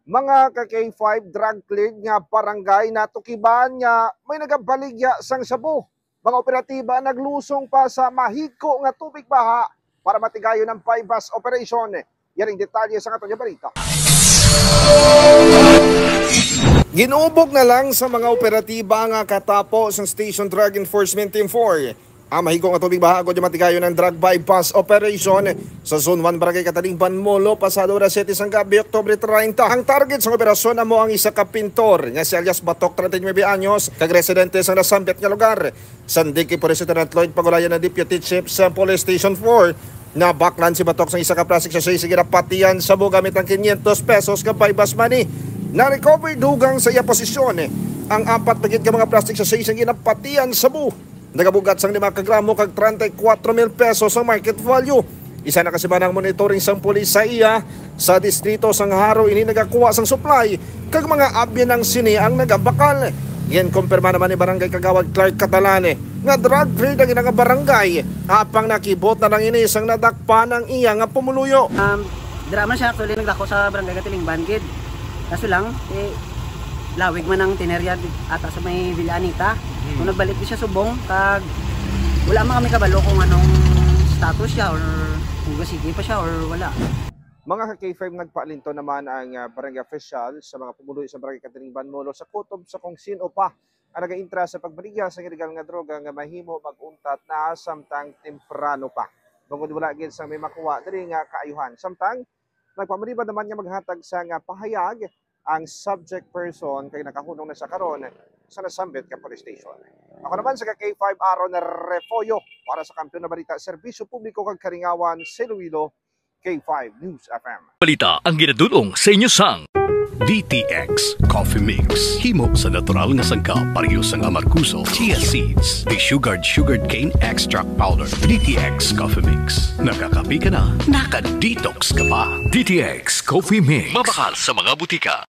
Mga ka K5 drug cleared nga barangay na tukiban nga may nagabaligya sang Cebu. Mga operatiba naglusong pa sa mahigko nga tubig baha para matigayon ng bypass operation. Yan ang detalye sa aton nga balita. Ginubog na lang sa mga operatiba nga katapos ng Station Drug Enforcement Team 4. Ang mahigong at tubig baha agad matigayon ng drug bypass operation sa Zone 1 Barangay Cataling Banmolo pasado oras 7 sang gabi, Oktubre 30. Ang target sa operasyon amo ang isa ka pintor nga si alias Batok, 39 anyos, kag residente sa nasambit nga lugar. Sandig kay President Lloyd Pagulayan na Deputy Chief sa Police Station 4 na baklan si Batok sa isa ka plastic sa sige napatian sa gamit ang 500 pesos ka bypass money. Na-recover dugang sa iya posisyon ang apat na ka mga plastic sa sige ginapatian sa nagabugat sang 5 kagramo kag 34,000 pesos ang market value. Isa na kasi ba ng monitoring sang pulis sa iya sa distrito sang Haro ini nagakuha sang supply kag mga abyan ng sini ang nagabakal. Yan kumpirma naman ni Barangay Kagawad Clark Catalane nga drug trade ang inang barangay apang nakibot na ng inisang nadakpa ng iya nga pumuluyo. Drama siya actually nagdako sa Barangay Katiling Bangkid. Kaso lang lawig man ang tineryad ata sa may Villa Anita. Kung nagbalik siya subong, kag wala man kami kabalo kung anong status siya or kung sige pa siya or wala. Mga ka-K5 nagpaalinto naman ang barangay official sa mga pumuluyo sa Barangay Cataling Banmolo sa kutob sa kung sino pa ang nag-intra sa pagbaligya sa illegal nga droga nga mahimo mag-untat na samtang temprano pa. Bangod wala gid sa may makuha diri nga kaayuhan. Samtang nagpamariba naman nga maghatag sa nga pahayag ang subject person kay nakahunong na sa karon sa nasambit ka police station. Ako naman sa K5 Aaron Refoyo para sa Kampiyon na Balita, Serbisyo Publiko kag Karingawan, Iloilo, K5 News FM. Balita ang ginadulong sa inyo sang DTX Coffee Mix. Himo sa natural nga sangkap pareho sang amarkuso, chia seeds, sugared cane extract powder. DTX Coffee Mix. Nakakapi ka na, naka-detox ka pa. DTX Coffee Mix. Mabakal sa mga butika.